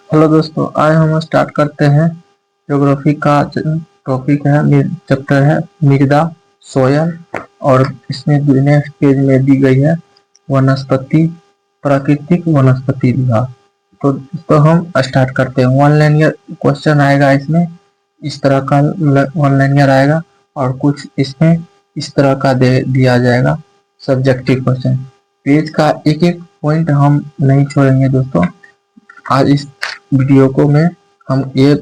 Hello दोस्तों, आज हम स्टार्ट करते हैं। ज्योग्राफी का टॉपिक है, चैप्टर है मृदा, सोयल। और इसमें नेक्स्ट पेज में दी गई है वनस्पति, प्राकृतिक वनस्पति विभाग। तो हम स्टार्ट करते हैं। वन लाइनर क्वेश्चन आएगा इसमें, इस तरह का वन लाइनर आएगा। और कुछ इसमें इस तरह का दे दिया जाएगा सब्जेक्टिव क्वेश्चन। पेज का एक एक पॉइंट हम नहीं छोड़ेंगे दोस्तों। आज इस वीडियो को में हम ये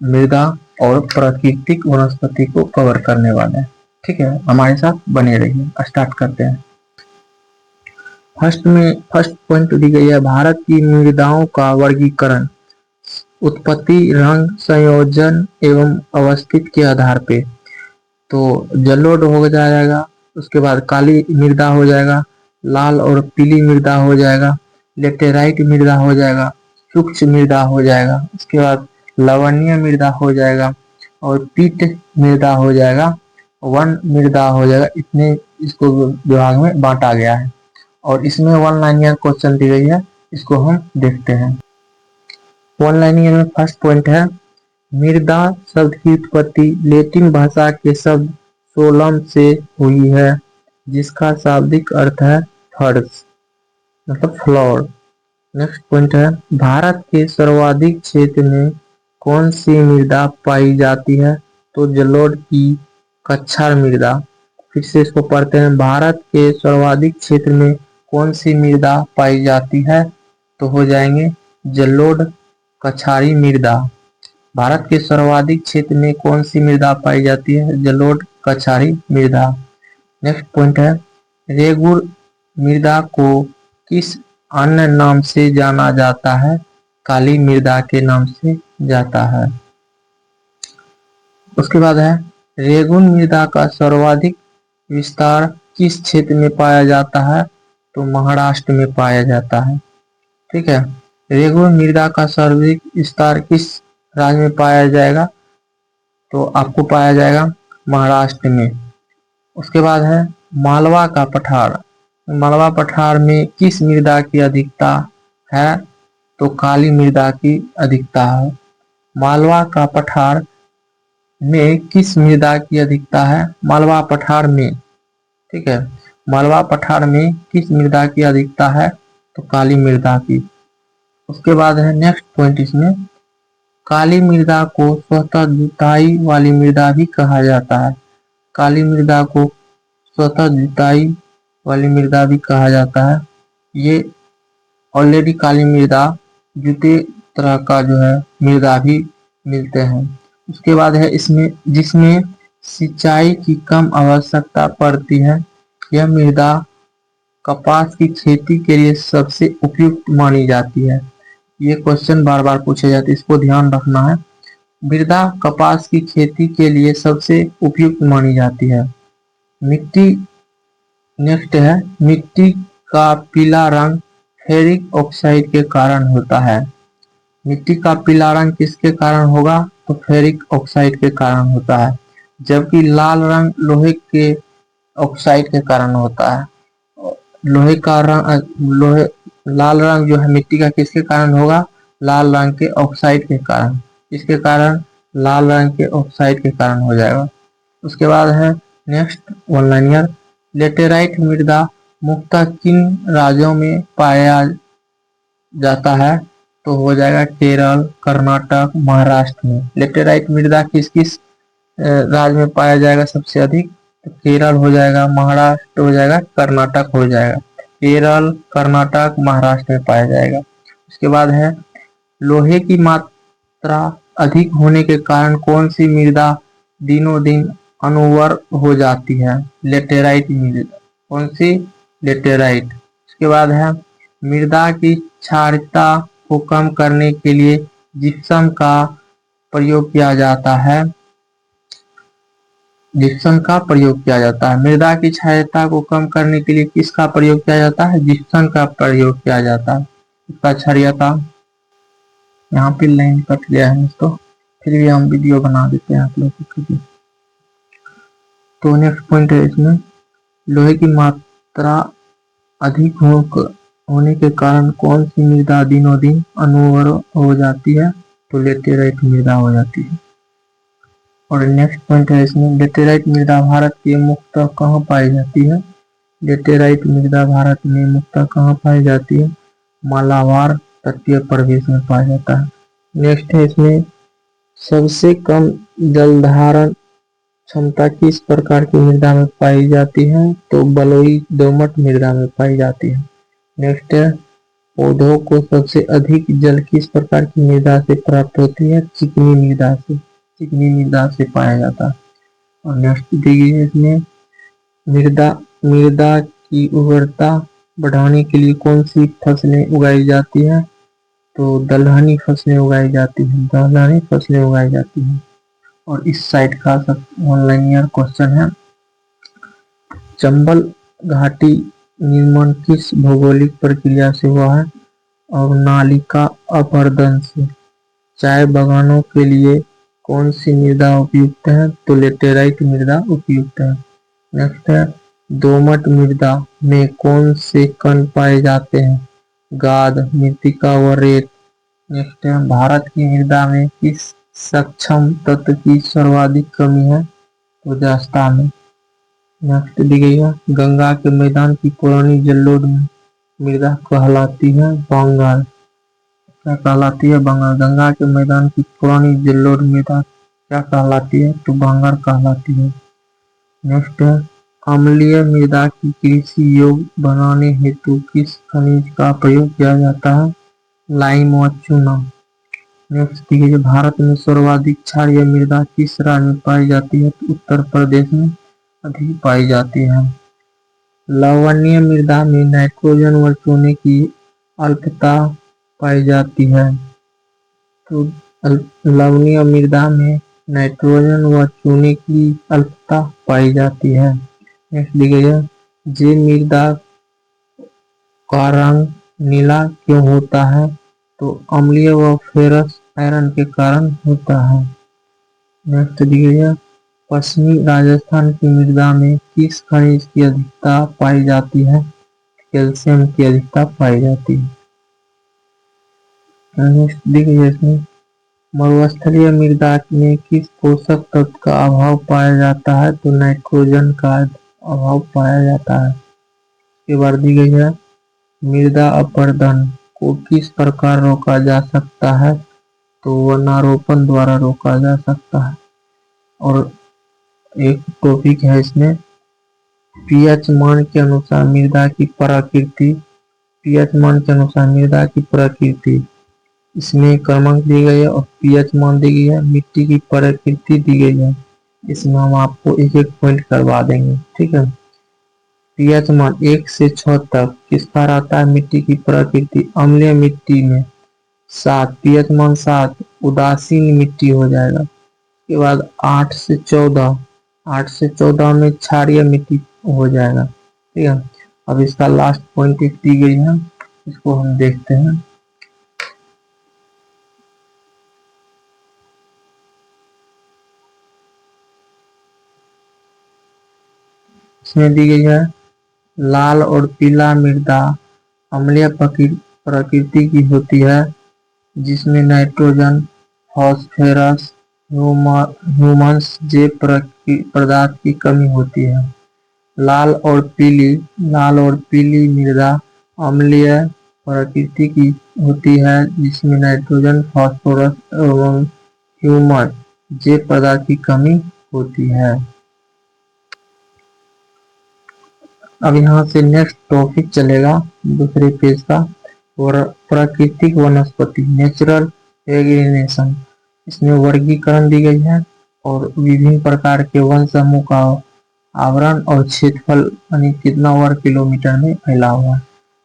मृदा और प्राकृतिक वनस्पति को कवर करने वाले हैं। ठीक है, हमारे साथ बने रहिए। स्टार्ट करते हैं। फर्स्ट पॉइंट दी गई है, भारत की मृदाओं का वर्गीकरण उत्पत्ति, रंग, संयोजन एवं अवस्थित के आधार पे। तो जलोढ़ हो जाएगा, उसके बाद काली मृदा हो जाएगा, लाल और पीली मृदा हो जाएगा, लेटेराइट मृदा हो जाएगा, शुष्क मृदा हो जाएगा, उसके बाद लवणीय मृदा हो जाएगा, और पीट मृदा हो जाएगा, वन मृदा हो जाएगा। इतने इसको विभाग में बांटा गया है। और इसमें वन लाइनर क्वेश्चन दी गई है, इसको हम देखते हैं। वन लाइनर में फर्स्ट पॉइंट है, मृदा शब्द की उत्पत्ति लैटिन भाषा के शब्द सोलम से हुई है, जिसका शाब्दिक अर्थ है फर्श, मतलब फ्लोर। नेक्स्ट पॉइंट है, भारत के सर्वाधिक क्षेत्र में कौन सी मृदा पाई जाती है? तो जलोढ़ की कछार मृदा। फिर से इसको पढ़ते हैं, भारत के सर्वाधिक क्षेत्र में कौन सी मृदा पाई जाती है? तो हो जाएंगे जलोढ़ कछारी मृदा। भारत के सर्वाधिक क्षेत्र में कौन सी मृदा पाई जाती है? जलोढ़ कछारी मृदा। नेक्स्ट पॉइंट है, रेगुर मृदा को किस अन्य नाम से जाना जाता है? काली मृदा के नाम से जाता है। उसके बाद है, रेगुन मृदा का सर्वाधिक विस्तार किस क्षेत्र में पाया जाता है? तो महाराष्ट्र में पाया जाता है। ठीक है, रेगुन मृदा का सर्वाधिक विस्तार किस राज्य में पाया जाएगा? तो आपको पाया जाएगा महाराष्ट्र में। उसके बाद है, मालवा का पठार। मालवा पठार में किस मृदा की अधिकता है? तो काली मृदा की अधिकता है। मालवा का पठार में किस मृदा की अधिकता है? मालवा पठार में, ठीक है, मालवा पठार में किस मृदा की अधिकता है? तो काली मृदा की। उसके बाद है नेक्स्ट पॉइंट इसमें, काली मृदा को स्वतः जुताई वाली मृदा भी कहा जाता है। काली मृदा को स्वतः जुताई वाली मृदा भी कहा जाता है। ये ऑलरेडी काली मृदा जुते तरह का जो है मृदा भी मिलते हैं। उसके बाद है इसमें, जिसमें सिंचाई की कम आवश्यकता पड़ती है, यह मृदा कपास की खेती के लिए सबसे उपयुक्त मानी जाती है। ये क्वेश्चन बार बार पूछे जाते हैं, इसको ध्यान रखना है। मृदा कपास की खेती के लिए सबसे उपयुक्त मानी जाती है। मिट्टी, नेक्स्ट है, मिट्टी का पीला रंग फेरिक ऑक्साइड के कारण होता है। मिट्टी का पीला रंग किसके कारण होगा? तो फेरिक ऑक्साइड के कारण होता है। जबकि लाल रंग लोहे के ऑक्साइड के कारण होता है। लोहे का रंग, लोहे लाल रंग जो है मिट्टी का किसके कारण होगा? लाल रंग के ऑक्साइड के कारण। इसके कारण लाल रंग के ऑक्साइड के कारण हो जाएगा। उसके बाद है नेक्स्ट वन लाइनर, लेटेराइट मृदा मुख्यतः किन राज्यों में पाया जाता है? तो हो जाएगा केरल, कर्नाटक, महाराष्ट्र में। लेटेराइट मृदा किस किस राज्य में पाया जाएगा सबसे अधिक? तो केरल हो जाएगा, महाराष्ट्र हो जाएगा, कर्नाटक हो जाएगा। केरल, कर्नाटक, महाराष्ट्र में पाया जाएगा। उसके बाद है, लोहे की मात्रा अधिक होने के कारण कौन सी मृदा दिनों दिन अनुर्वर हो जाती है? लेटेराइट मृदा। कौन सी? लेटेराइट। उसके बाद है, मृदा की क्षारता को कम करने के लिए जिप्सम का प्रयोग किया जाता है। जिप्सम का प्रयोग किया जाता है। मृदा की क्षारता को कम करने के लिए किसका प्रयोग किया जाता है? जिप्सम का प्रयोग किया जाता है। इसका क्षारीयता, यहाँ पे लाइन कट गया है तो फिर भी हम वीडियो बना देते हैं आप लोगों के लिए। तो नेक्स्ट पॉइंट है इसमें, लोहे की मात्रा अधिक होने के कारण कौन सी मृदा दिनों दिन अनउर्वर हो जाती है? तो लेटेराइट मृदा हो जाती है। और नेक्स्ट पॉइंट है इसमें, लेटेराइट मृदा भारत के मुख्यतः कहाँ पाई जाती है? लेटेराइट मृदा भारत में मुख्यतः कहाँ पाई जाती है? मालाबार तटीय प्रदेश में पाया जाता है। नेक्स्ट है इसमें, सबसे कम जल धारण क्षमता किस प्रकार की मृदा में पाई जाती है? तो बलुई दोमट मृदा में पाई जाती है। नेक्स्ट है, पौधों को सबसे अधिक जल किस प्रकार की मृदा से प्राप्त होती है? चिकनी मृदा से, चिकनी मृदा से पाया जाता है। और नेक्स्ट दी गई है इसमें, मृदा मृदा की उर्वरता बढ़ाने के लिए कौन सी फसलें उगाई जाती हैं? तो दलहनी फसलें उगाई जाती हैं, दलहनी फसलें उगाई जाती हैं। और इस साइड का सब ऑनलाइन ईयर क्वेश्चन है, चंबल घाटी निर्माण किस भौगोलिक प्रक्रिया से हुआ है? और नालिका अपरदन से। चाय बागानों के लिए कौन सी मृदा उपयुक्त है? तो लेटेराइट मृदा उपयुक्त है। नेक्स्ट है, दोमट मृदा में कौन से कण पाए जाते हैं? गाद, मृत्तिका व रेत। नेक्स्ट है, भारत की मृदा में किस सूक्ष्म तत्व की सर्वाधिक कमी है? तो जस्ता में। नेक्स्ट दी गई है, गंगा के मैदान की पुरानी जलोढ़ मृदा कहलाती है बंगाल। क्या कहलाती है? बंगाल। गंगा के मैदान की पुरानी जलोढ़ मृदा क्या कहलाती है? तो बंगाल कहलाती है। नेक्स्ट है, अम्लीय मृदा की कृषि योग्य बनाने हेतु किस खनिज का प्रयोग किया जाता है? लाइम व चूना। नेक्स्ट दी गई है, भारत में सर्वाधिक क्षारीय मृदा किस राज्य में पाई जाती है? तो उत्तर प्रदेश में अधिक पाई जाती है। लवणीय मृदा में नाइट्रोजन व चूने की अल्पता पाई जाती है। तो लवणीय मृदा में नाइट्रोजन व चूने की अल्पता पाई जाती है। नेक्स्ट दी गई है, जे मृदा का रंग नीला क्यों होता है? तो अम्लीय व फेरस आयरन के कारण होता है। नेक्स्ट दी गई है, पश्चिमी राजस्थान की मृदा में किस खनिज की अधिकता पाई जाती है? कैल्शियम की अधिकता पाई जाती है। नेक्स्ट दी गई है इसमें, मरुस्थलीय मृदा में किस पोषक तत्व का अभाव पाया जाता है? तो नाइट्रोजन का अभाव पाया जाता है। इसके बाद दी गई है, मृदा अपरदन को किस प्रकार रोका जा सकता है? तो वनारोपण द्वारा रोका जा सकता है। और एक टॉपिक है इसमें, पीएच मान के अनुसार मृदा की प्रकृति, पीएच मान के अनुसार मृदा की प्रकृति, इसमें क्रमांक दी गई है और पीएच मान दी गई है, मिट्टी की प्रकृति दी गई है। इसमें हम आपको एक एक पॉइंट करवा देंगे, ठीक है। पीएच मान 1 से 6 तक किसका रहता है? मिट्टी की प्रकृति। अम्लीय मिट्टी में 7, पीएच मान 7 उदासीन मिट्टी हो जाएगा। के बाद 8 से 14, 8 से 14 में क्षारीय मिट्टी हो जाएगा, ठीक है। अब इसका लास्ट पॉइंट एक दी गई है, इसको हम देखते हैं। इसमें दी गई है, लाल और पीला मृदा अम्लीय प्रकृति की होती है, जिसमें नाइट्रोजन, फास्फोरस, ह्यूमस जैसे पदार्थ की कमी होती है। लाल और पीली मृदा अम्लीय प्रकृति की होती है, जिसमें नाइट्रोजन, फास्फोरस एवं ह्यूमस जैसे पदार्थ की कमी होती है। अब यहाँ से नेक्स्ट टॉपिक चलेगा दूसरे पेज का, और प्राकृतिक वनस्पति, नेचुरल वेजिटेशन। इसमें वर्गीकरण दी गई है और विभिन्न प्रकार के वन समूह का आवरण और क्षेत्रफल यानी कितना वर्ग किलोमीटर में फैला हुआ है।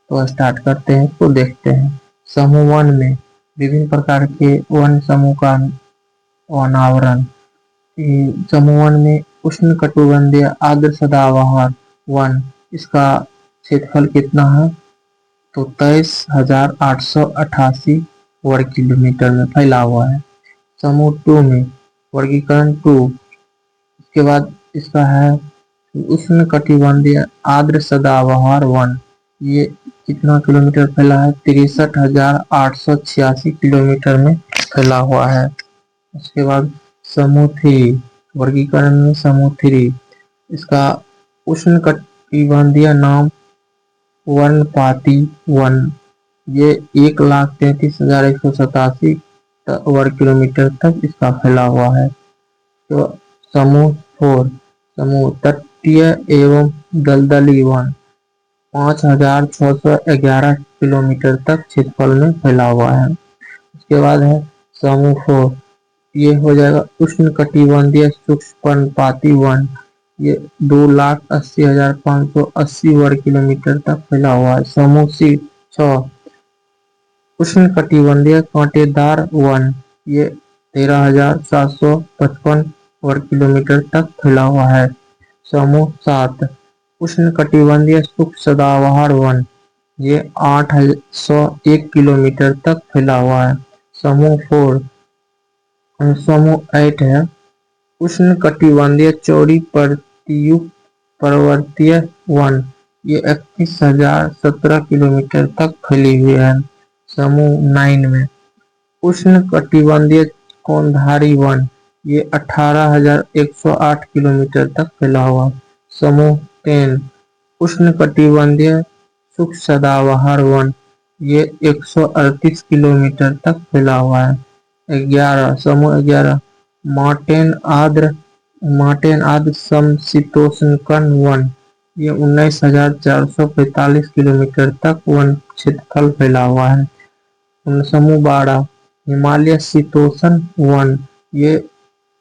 तो स्टार्ट करते हैं, तो देखते हैं। समूह वन में विभिन्न प्रकार के वन समूह का वन आवरण। समूह वन में उष्ण कटिबंधीय आर्द्र सदाबहार वन, इसका क्षेत्रफल कितना है? तो 23,888 वर्ग किलोमीटर में फैला हुआ है। समूह 2 में वर्गीकरण 2, इसके बाद इसका है उष्ण कटिबंधीय आर्द्र सदाबहार वन, ये कितना किलोमीटर फैला है? 63,886 किलोमीटर में फैला हुआ है। उसके बाद समूह थ्री, वर्गीकरण में समूह थ्री, इसका उष्णकटिबंधीय नाम वर्णपाती वन, ये 1,33,187 वर्ग किलोमीटर तक इसका फैला हुआ है। तो समूह फोर, समूह तटीय एवं दलदली वन, 5,611 किलोमीटर तक क्षेत्रफल में फैला हुआ है। उसके बाद है समूह फोर, ये हो जाएगा उष्णकटिबंधीय शुष्क पर्णपाती वन, ये 2,80,580 वर्ग किलोमीटर तक फैला हुआ है। समूह सी छह, उष्णकटिबंधीय कांटेदार वन, ये 13,755 वर्ग किलोमीटर तक फैला हुआ है। समूह सात, उष्णकटिबंधीय शुष्क सदाबहार वन, ये 801 किलोमीटर तक फैला हुआ है। समूह फोर, समूह एट है उष्णकटिबंधीय चौड़ी पर्वतयुक्त पर्वतीय वन, ये 31,017 किलोमीटर तक फैली हुई है। समूह नाइन में उष्णकटिबंधीय कौनधारी वन, ये 18,108 किलोमीटर तक फैला हुआ। समूह टेन, उष्णकटिबंधीय शुष्क सदाबहार वन, ये 138 किलोमीटर तक फैला हुआ है। 11, समूह 11, मार्टेन आर्द्र समशीतोष्णकन वन, ये 19,445 किलोमीटर तक वन क्षेत्रफल फैला हुआ है। समूह 12, हिमालय शीतोष्ण वन, ये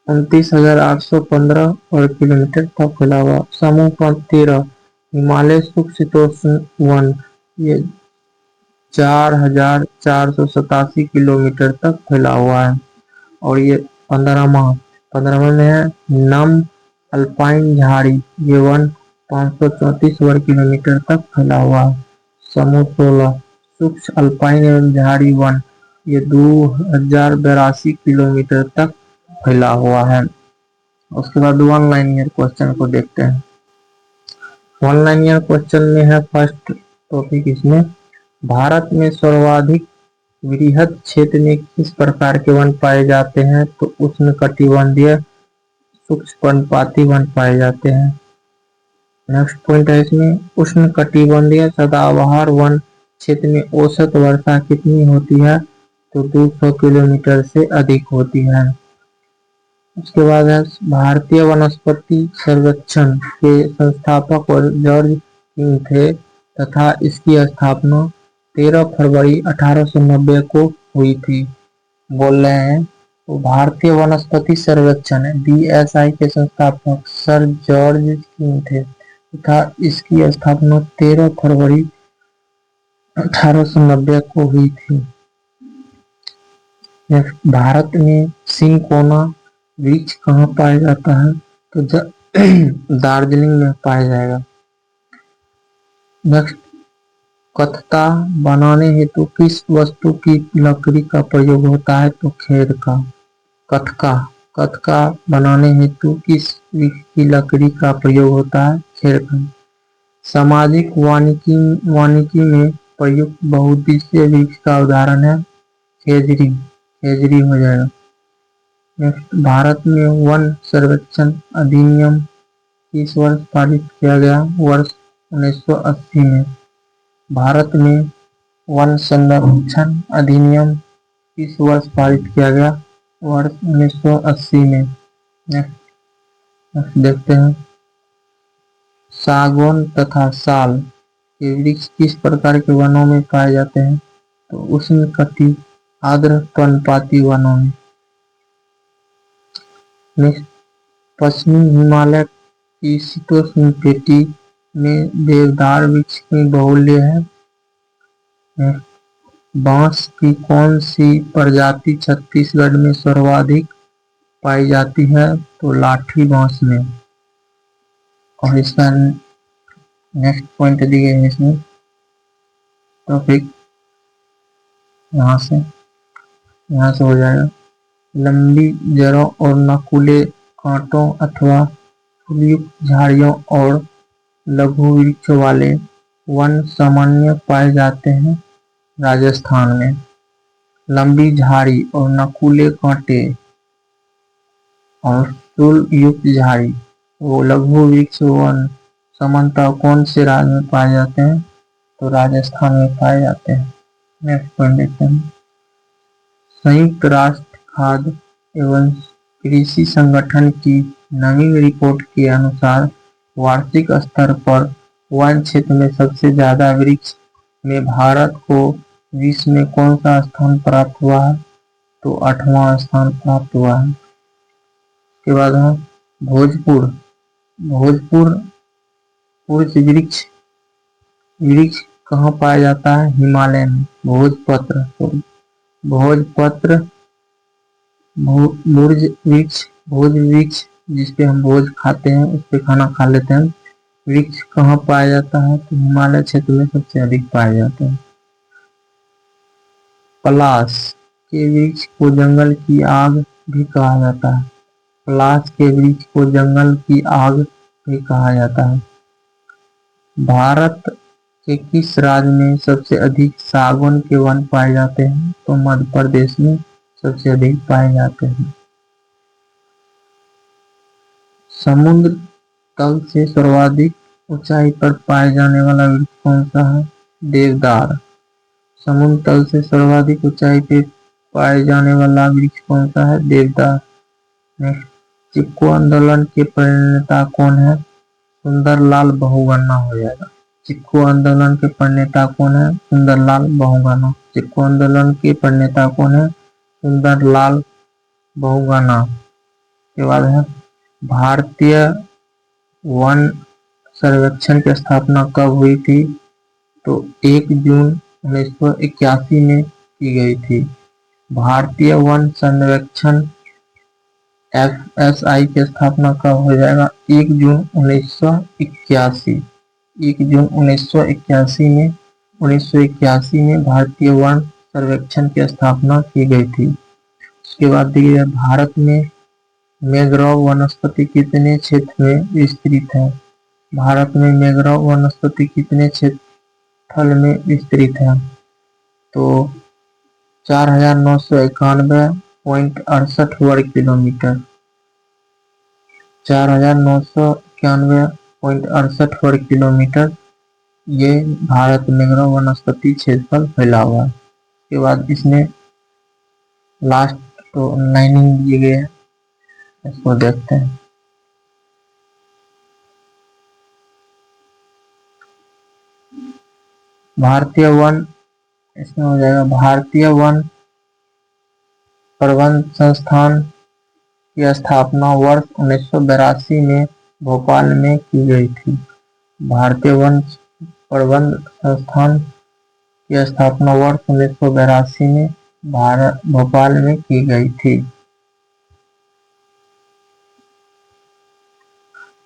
29,815 वर्ग किलोमीटर तक फैला हुआ। समूह 13, हिमालय शुष्क शीतोष्ण वन, ये 4,487 किलोमीटर तक फैला हुआ है। और ये 15वां में है नम अल्पाइन झाड़ी, ये वन 534 वर्ग किलोमीटर तक फैला हुआ है। समूह 16, शुष्क अल्पाइन एवं झाड़ी वन, ये 2,082 किलोमीटर तक फैला हुआ है। उसके बाद वन लाइनियर क्वेश्चन को देखते हैं। वन लाइनियर क्वेश्चन में है फर्स्ट टॉपिक इसमें, भारत में सर्वाधिक वृहद क्षेत्र में किस प्रकार के वन पाए जाते हैं? तो उष्णकटिबंधीय शुष्क पर्णपाती वन पाए जाते हैं। नेक्स्ट पॉइंट है इसमें, उष्णकटिबंधीय सदाबहार वन क्षेत्र में औसत वर्षा कितनी होती है? तो 200 किलोमीटर से अधिक होती है। उसके बाद है भारतीय वनस्पति सर्वेक्षण के संस्थापक और जॉर्ज किंग थे तथा इसकी स्थापना 13 फरवरी 1890 को हुई थी। बोल रहे हैं तो भारतीय वनस्पति सर्वेक्षण BSI के संस्थापक सर जॉर्ज किंग थे तथा इसकी स्थापना 13 फरवरी 1890 को हुई थी। भारत में सिंकोना वृक्ष कहाँ पाया जाता है? तो दार्जिलिंग में पाया जाएगा। नेक्स्ट, कत्था बनाने हेतु किस वस्तु की लकड़ी का प्रयोग होता है? तो खेर का। कत्था बनाने हेतु किस वृक्ष की लकड़ी का प्रयोग होता है? खेर का। सामाजिक वानिकी में प्रयुक्त बहुउद्देशीय वृक्ष का उदाहरण है खेजड़ी हो जाएगा। नेक्स्ट, भारत में वन सर्वेक्षण अधिनियम किस वर्ष पारित किया गया? वर्ष 1980 में। भारत में वन संरक्षण अधिनियम किस वर्ष पारित किया गया? वर्ष 1980 में। नेक्स्ट देखते हैं, सागौन तथा साल के वृक्ष किस प्रकार के वनों में पाए जाते हैं? तो उष्णकटिबंधीय आर्द्र पर्णपाती वनों में। नेक्स्ट, पश्चिमी हिमालय की शीतोष्ण पेटी में देवदार वृक्ष की बहुल्य है। बांस की कौन सी प्रजाति छत्तीसगढ़ में सर्वाधिक पाई जाती है? तो लाठी बांस में। और इसका नेक्स्ट पॉइंट दिए हैं इसमें टॉपिक, यहाँ से हो जाएगा, लंबी जड़ों और नकुले कांटों अथवा फूलयुक्त झाड़ियों और लघु वृक्षों वाले वन सामान्य पाए जाते हैं राजस्थान में। लंबी झाड़ी और नकुले कांटे और फूल युक्त झाड़ी वो लघु वृक्ष वन सामान्यतः कौन से राज्य में पाए जाते हैं? तो राजस्थान में पाए जाते हैं। नेक्स्ट पॉइंट देखते हैं। संयुक्त राष्ट्र खाद्य एवं कृषि संगठन की नवीन रिपोर्ट के अनुसार वार्षिक स्तर पर वन क्षेत्र में सबसे ज्यादा वृक्ष में भारत को विश्व में कौन सा स्थान प्राप्त हुआ है? तो 8वां स्थान प्राप्त हुआ है। उसके बाद है भोजपुर। भोजपुर वृक्ष वृक्ष कहाँ पाया जाता है? हिमालय में। भोजपत्र भोजपत्र भोज वृक्ष जिसपे हम भोज खाते हैं, उस पे खाना खा लेते हैं, वृक्ष कहाँ पाया जाता है? तो हिमालय क्षेत्र में सबसे अधिक पाए जाते हैं। पलाश के वृक्ष को जंगल की आग भी कहा जाता है। पलाश के वृक्ष को जंगल की आग भी कहा जाता है। भारत के किस राज्य में सबसे अधिक सागौन के वन पाए जाते हैं? तो मध्य प्रदेश में सबसे अधिक पाए जाते हैं। समुद्र तल से सर्वाधिक ऊंचाई पर पाए जाने वाला वृक्ष कौन सा है? देवदार। समुद्र तल से सर्वाधिक ऊंचाई पे पाए जाने वाला वृक्ष कौन सा है? देवदार। नेक्स्ट, चिपको आंदोलन के प्रणेता कौन है? सुंदरलाल बहुगुणा हो जाएगा। चिपको आंदोलन के प्रणेता कौन है? सुंदरलाल बहुगुणा। चिपको आंदोलन के प्रणेता कौन है? सुंदरलाल बहुगुणा। के बाद है भारतीय वन सर्वेक्षण की स्थापना कब हुई थी? तो 1 जून 1981 में की गई थी। भारतीय वन सर्वेक्षण FSI की स्थापना कब हो जाएगा? 1 जून 1981। 1 जून 1981 में भारतीय वन सर्वेक्षण की स्थापना की गई थी। उसके बाद देखिए भारत में मैंग्रोव वनस्पति कितने क्षेत्र में विस्तृत है? भारत में मैंग्रोव वनस्पति कितने क्षेत्रफल में विस्तृत है? तो 4991.68 वर्ग किलोमीटर। 4991.68 वर्ग किलोमीटर ये भारत मैंग्रोव वनस्पति क्षेत्रफल फैला हुआ है। उसके बाद इसमें लास्ट तो लाइनिंग दिए गए हैं, इसको देखते हैं। भारतीय वन इसमें हो जाएगा भारतीय वन प्रबंध संस्थान की स्थापना वर्ष 1982 में भोपाल में की गई थी। भारतीय वन प्रबंध संस्थान की स्थापना वर्ष 1982 में भोपाल में की गई थी।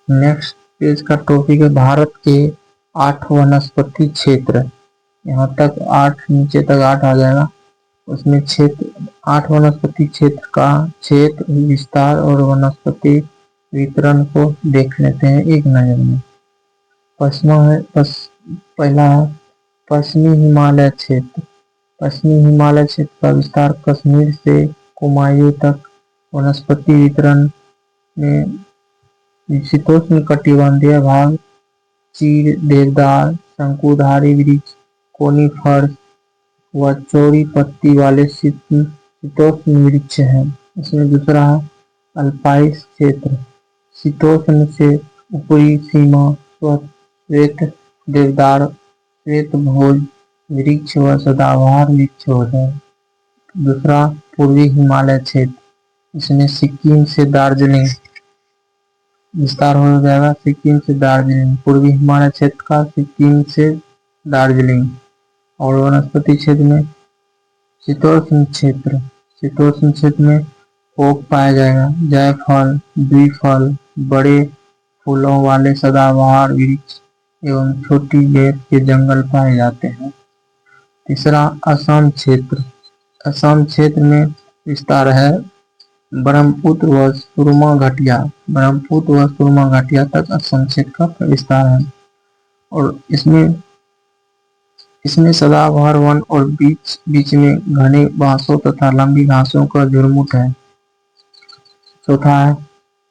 नेक्स्ट पेज का टॉपिक है भारत के 8 वनस्पति क्षेत्र। यहाँ तक 8 नीचे तक 8 आ जाएगा। उसमें क्षेत्र 8 वनस्पति क्षेत्र का क्षेत्र विस्तार और वनस्पति वितरण को देख लेते हैं एक नजर में। पहला है पश्चिमी हिमालय क्षेत्र। पश्चिमी हिमालय क्षेत्र का विस्तार कश्मीर से कुमायूं तक। वनस्पति वितरण में शीतोष्ण कटिबंधीय भाग चीड़, देवदार, शंकुधारी वृक्ष, कोनीफर व चौड़ी पत्ती वाले शीतोष्ण वृक्ष हैं। इसमें दूसरा है अल्पाइन क्षेत्र। शीतोष्ण से ऊपरी सीमा श्वेत देवदार, श्वेत भोज वृक्ष व सदाबहार वृक्ष होते हैं। दूसरा पूर्वी हिमालय क्षेत्र, इसमें सिक्किम से दार्जिलिंग विस्तार हो जाएगा। सिक्किम से दार्जिलिंग पूर्वी हिमालय क्षेत्र का सिक्किम से दार्जिलिंग। और वनस्पति क्षेत्र में शीतोष्ण क्षेत्र। शीतोष्ण क्षेत्र में ओक पाया जाएगा, जायफल, द्विफल, बड़े फूलों वाले सदाबहार वृक्ष एवं छोटी बेर के जंगल पाए जाते हैं। तीसरा असम क्षेत्र। असम क्षेत्र में विस्तार है ब्रह्मपुत्र व सुरमा घाटियां। ब्रह्मपुत्र व सुरमा घाटियां तक असम क्षेत्र का विस्तार है। और इसमें इसमें सदाबहार वन और बीच बीच में घने बांसों तथा लंबी घासों का झुरमुट है। चौथा है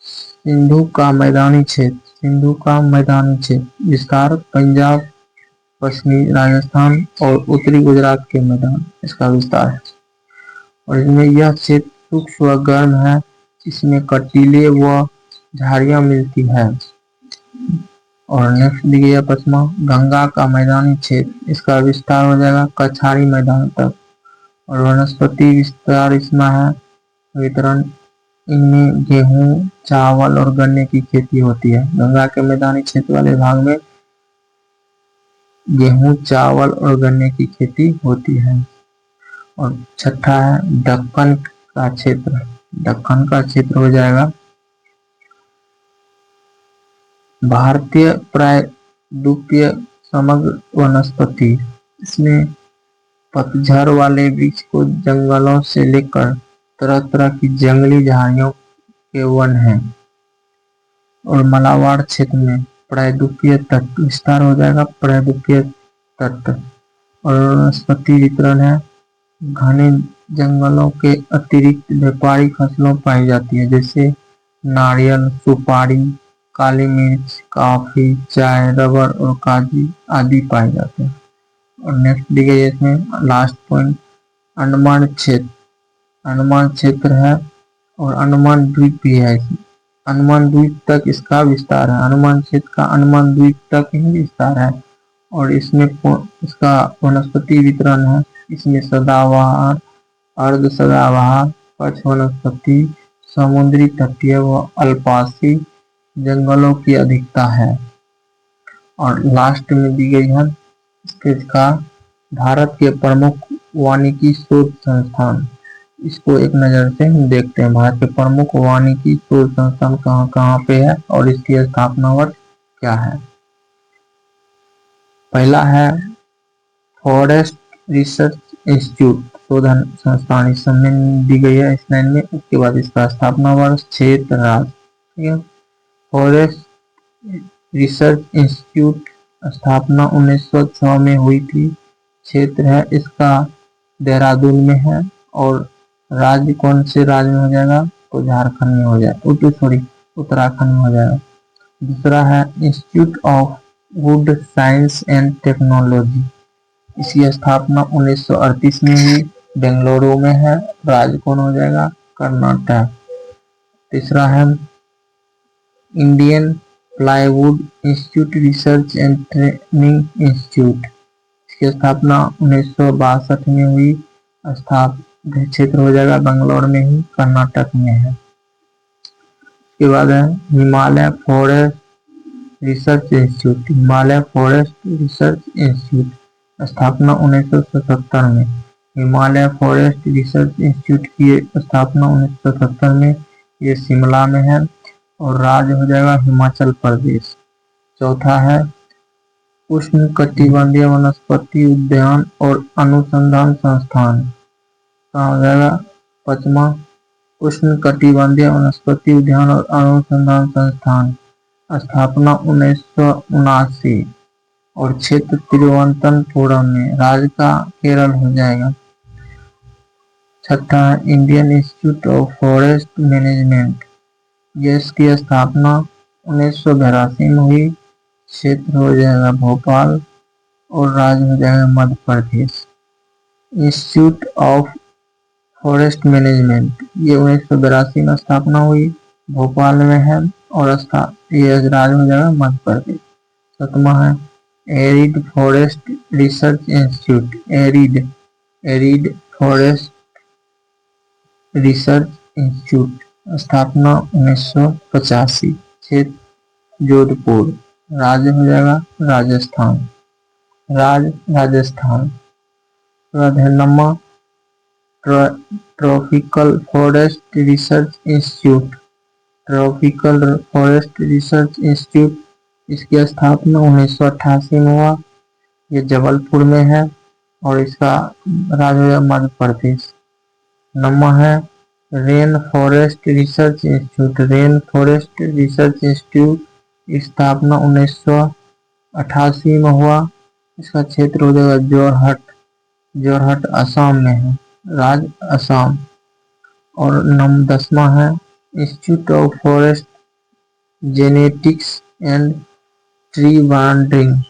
सिंधु का मैदानी क्षेत्र। सिंधु का मैदानी क्षेत्र विस्तार पंजाब, पश्चिमी राजस्थान और उत्तरी गुजरात के मैदान इसका विस्तार है। और इसमें यह क्षेत्र शुष्क व गर्म है। इसमें कटीले व झाड़ियां मिलती है। और नेक्स्ट दी गई है पचमा गंगा का मैदानी क्षेत्र। इसका विस्तार हो जाएगा कछारी मैदान तक। और वनस्पति विस्तार इसमें है वितरण। इनमें गेहूं, चावल और गन्ने की खेती होती है। गंगा के मैदानी क्षेत्र वाले भाग में गेहूं, चावल और गन्ने की खेती होती है। और छठा है दक्कन का क्षेत्र। दक्कन का क्षेत्र हो जाएगा भारतीय प्रायद्वीपीय समग्र वनस्पति। इसमें पतझड़ वाले वृक्ष को जंगलों से लेकर तरह तरह की जंगली झाड़ियों के वन हैं। और मलाबार क्षेत्र में प्रायद्वीपीय तट विस्तार हो जाएगा प्रायद्वीपीय तट। और वनस्पति वितरण है घने जंगलों के अतिरिक्त व्यापारिक फसलों पाई जाती है जैसे नारियल, सुपारी, काली मिर्च, कॉफी, चाय, रबर और काजू आदि पाए जाते हैं। और नेक्स्ट दी गई है इसमें लास्ट पॉइंट अंडमान क्षेत्र। अंडमान क्षेत्र है और अंडमान द्वीप भी है। अंडमान द्वीप तक इसका विस्तार है। अंडमान क्षेत्र का अंडमान द्वीप तक ही विस्तार है। और इसमें इसका वनस्पति वितरण है। इसमें सदाबहार, अर्ध सदाबहार, पक्ष वनस्पति, समुद्री तटीय व अल्पासी जंगलों की अधिकता है। और लास्ट में दी गई है इसका भारत के प्रमुख वानिकी शोध संस्थान। इसको एक नजर से हम देखते हैं भारत के प्रमुख वानिकी शोध संस्थान कहाँ कहाँ पे है और इसकी स्थापना वर्ष क्या है। पहला है फॉरेस्ट रिसर्च इंस्टीट्यूट शोधन संस्थान। इस समय दी गई है इस लाइन में। उसके बाद इसका स्थापना वर्ष, क्षेत्र, राज्य। ठीक है, फॉरेस्ट रिसर्च इंस्टीट्यूट स्थापना 1906 में हुई थी। क्षेत्र है इसका देहरादून में है। और राज्य कौन से राज्य में हो जाएगा तो झारखंड में हो जाएगा, उत्तराखंड में हो जाएगा। दूसरा है institute of would science and technology. इसकी स्थापना 1938 में हुई, बेंगलुरु में है। राज्य कौन हो जाएगा कर्नाटक। तीसरा है Indian plywood institute research and training institute. इसकी स्थापना 1962 में हुई। स्थापित क्षेत्र हो जाएगा बेंगलोर में ही, कर्नाटक में है। इसके बाद है Himalaya forest research institute. Himalaya forest research institute स्थापना 1977 में। हिमालय फॉरेस्ट रिसर्च इंस्टीट्यूट की स्थापना 1977 में। ये शिमला में है और राज्य हो जाएगा हिमाचल प्रदेश। चौथा है उष्णकटिबंधीय वनस्पति उद्यान और अनुसंधान संस्थान। कहाँ हो जाएगा पचमा उष्णकटिबंधीय वनस्पति उद्यान और अनुसंधान संस्थान। स्थापना 1979 और क्षेत्र तिरुवनंतपुरम में। राज्य का केरल हो जाएगा। छठा है Indian institute of forest management. इसकी स्थापना 1982 में हुई। क्षेत्र हो जाएगा भोपाल और राज्य हो जाएगा Madhya Pradesh. Institute of forest management ये 1982 में स्थापना हुई, भोपाल में है और ये राज्य हो जाएगा मध्य प्रदेश। सातवां है arid forest research institute. Arid forest research institute स्थापना 1985। क्षेत्र जोधपुर। राज्य हो जाएगा Rajasthan. Rajasthan. Number tropical forest research institute. Tropical forest research institute इसकी स्थापना 1988 में हुआ। ये जबलपुर में है और इसका राज्य मध्य प्रदेश। नंबर है rain forest research institute. Rain forest research institute स्थापना 1988 में हुआ। इसका क्षेत्र हो जाएगा जोरहट। जोरहट असम में है, राज्य असम। और 10वां है institute of forest genetics and tree breeding.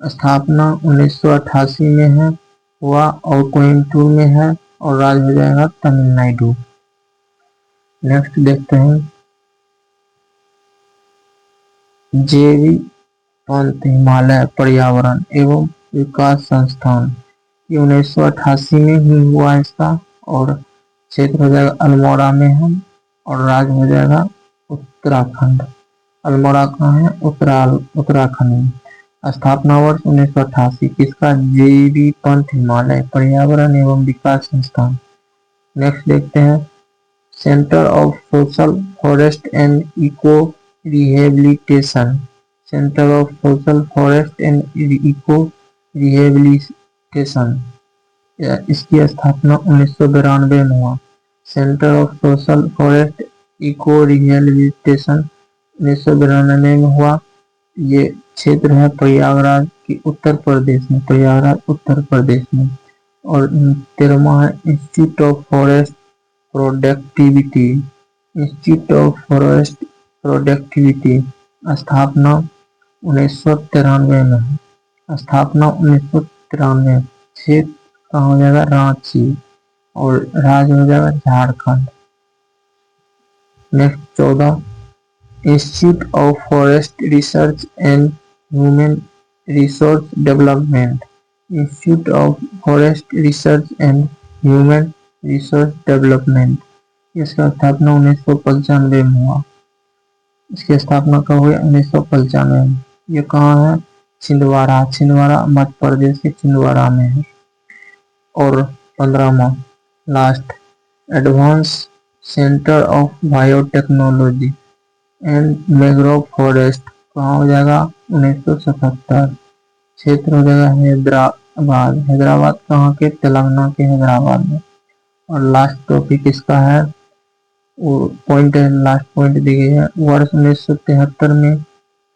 स्थापना 1988 में है हुआ और कोयम्बटूर में है और राज्य हो जाएगा तमिलनाडु। नेक्स्ट देखते हैं जेवी पंत हिमालय पर्यावरण एवं विकास संस्थान। ये 1988 में ही हुआ इसका और क्षेत्र हो जाएगा अल्मोड़ा में है और राज्य हो जाएगा उत्तराखंड। अल्मोड़ा कहाँ है? उत्तराखंड में। स्थापना वर्ष 1988। किसका? जेबी पंत हिमालय पर्यावरण एवं विकास संस्थान। नेक्स्ट देखते हैं centre of social forest and eco rehabilitation. Centre of social forest and eco rehabilitation, इसकी स्थापना 1992 में हुआ। Centre of social forest eco rehabilitation 1992 में हुआ। ये क्षेत्र है प्रयागराज की उत्तर प्रदेश में, प्रयागराज उत्तर प्रदेश में। और 13वां है institute of forest productivity. Institute of forest productivity स्थापना 1993 में है। स्थापना 1993। क्षेत्र कहाँ हो जाएगा? रांची और राज्य हो जाएगा Jharkhand. Next 14 institute of forest research and human resource development. Institute of forest research and human resource development, इसका स्थापना 1995 में हुआ। इसकी स्थापना कब हुई? 1995 में। ये कहाँ है? छिंदवाड़ा। छिंदवाड़ा मध्य प्रदेश के छिंदवाड़ा में है। और 15वां last advance centre of biotechnology and mangrove forest कहाँ हो जाएगा? 1977। क्षेत्र हो जाएगा हैदराबाद। हैदराबाद कहाँ के? तेलंगाना के हैदराबाद में। और लास्ट टॉपिक इसका है पॉइंट है, लास्ट पॉइंट दी गई है। वर्ष 1973 में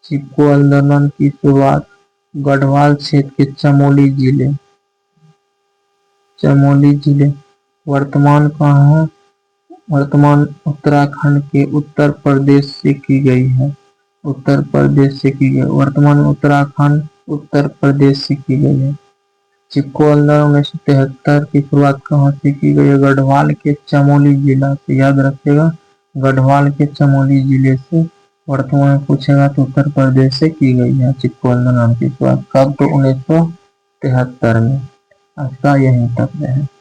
चिपको आंदोलन की शुरुआत गढ़वाल क्षेत्र के चमोली जिले वर्तमान कहाँ है? वर्तमान उत्तराखंड के उत्तर प्रदेश से की गई है। उत्तर प्रदेश से की गई, वर्तमान उत्तराखंड उत्तर प्रदेश से की गई है। चिपको आंदोलन 1973 की शुरुआत कहाँ से की गई है? गढ़वाल के चमोली जिला से। याद रखिएगा, गढ़वाल के चमोली जिले से। वर्तमान में पूछेगा तो उत्तर प्रदेश से की गई है चिपको आंदोलन की शुरुआत। कब? तो 1973 में। आज का यही तक है।